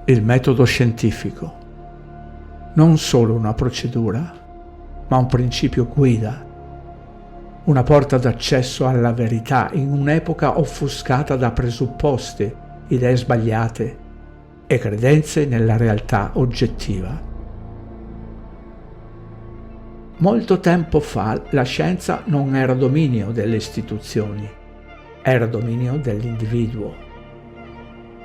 Il metodo scientifico. Non solo una procedura, ma un principio guida. Una porta d'accesso alla verità in un'epoca offuscata da presupposti, idee sbagliate e credenze nella realtà oggettiva. Molto tempo fa la scienza non era dominio delle istituzioni, era dominio dell'individuo.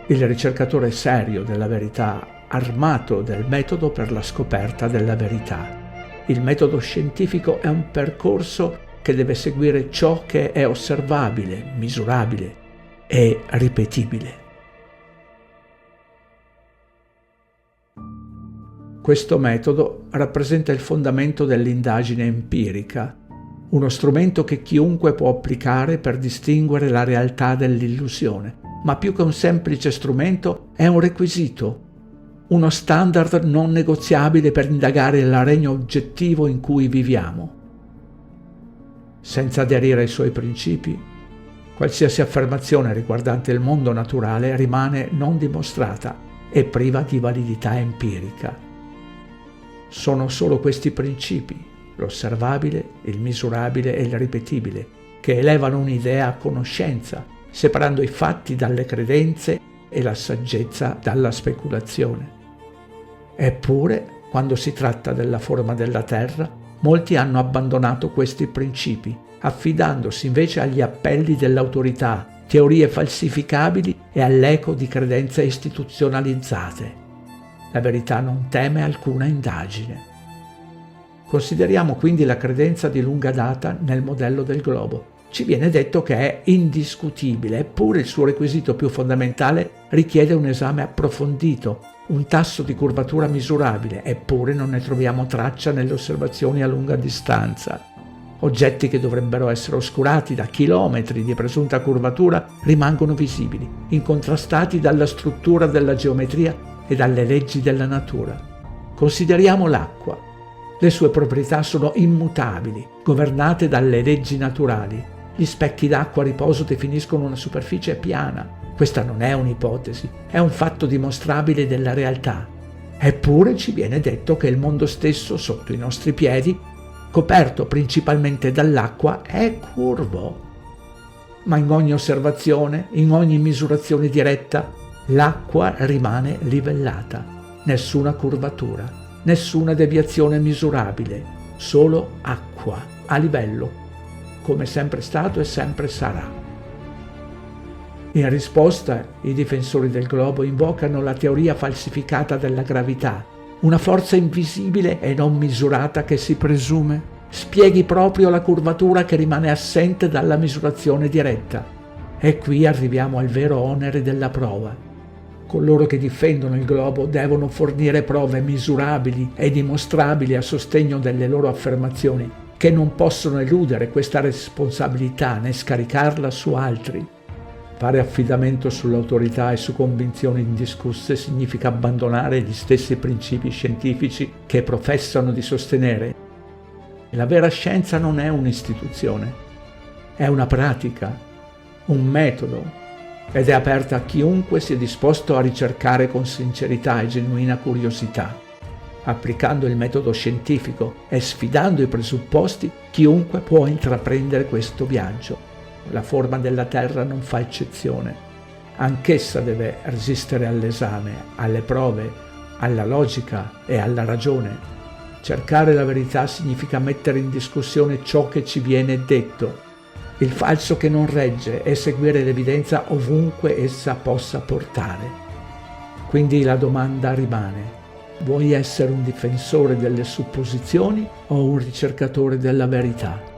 Il ricercatore serio della verità, armato del metodo per la scoperta della verità. Il metodo scientifico è un percorso che deve seguire ciò che è osservabile, misurabile e ripetibile. Questo metodo rappresenta il fondamento dell'indagine empirica, uno strumento che chiunque può applicare per distinguere la realtà dall'illusione, ma più che un semplice strumento è un requisito, uno standard non negoziabile per indagare il regno oggettivo in cui viviamo. Senza aderire ai suoi principi, qualsiasi affermazione riguardante il mondo naturale rimane non dimostrata e priva di validità empirica. Sono solo questi principi, l'osservabile, il misurabile e il ripetibile, che elevano un'idea a conoscenza, separando i fatti dalle credenze e la saggezza dalla speculazione. Eppure, quando si tratta della forma della Terra, molti hanno abbandonato questi principi, affidandosi invece agli appelli dell'autorità, teorie falsificabili e all'eco di credenze istituzionalizzate. La verità non teme alcuna indagine. Consideriamo quindi la credenza di lunga data nel modello del globo. Ci viene detto che è indiscutibile, eppure il suo requisito più fondamentale richiede un esame approfondito, un tasso di curvatura misurabile, eppure non ne troviamo traccia nelle osservazioni a lunga distanza. Oggetti che dovrebbero essere oscurati da chilometri di presunta curvatura rimangono visibili, incontrastati dalla struttura della geometria e dalle leggi della natura. Consideriamo l'acqua. Le sue proprietà sono immutabili, governate dalle leggi naturali. Gli specchi d'acqua a riposo definiscono una superficie piana. Questa non è un'ipotesi, è un fatto dimostrabile della realtà. Eppure ci viene detto che il mondo stesso, sotto i nostri piedi, coperto principalmente dall'acqua, è curvo. Ma in ogni osservazione, in ogni misurazione diretta, l'acqua rimane livellata. Nessuna curvatura, nessuna deviazione misurabile, solo acqua, a livello, come sempre stato e sempre sarà. In risposta, i difensori del globo invocano la teoria falsificata della gravità, una forza invisibile e non misurata che si presume spieghi proprio la curvatura che rimane assente dalla misurazione diretta. E qui arriviamo al vero onere della prova. Coloro che difendono il globo devono fornire prove misurabili e dimostrabili a sostegno delle loro affermazioni, che non possono eludere questa responsabilità né scaricarla su altri. Fare affidamento sull'autorità e su convinzioni indiscusse significa abbandonare gli stessi principi scientifici che professano di sostenere. La vera scienza non è un'istituzione, è una pratica, un metodo, ed è aperta a chiunque sia disposto a ricercare con sincerità e genuina curiosità. Applicando il metodo scientifico e sfidando i presupposti, chiunque può intraprendere questo viaggio. La forma della Terra non fa eccezione. Anch'essa deve resistere all'esame, alle prove, alla logica e alla ragione. Cercare la verità significa mettere in discussione ciò che ci viene detto, il falso che non regge, e seguire l'evidenza ovunque essa possa portare. Quindi la domanda rimane: vuoi essere un difensore delle supposizioni o un ricercatore della verità?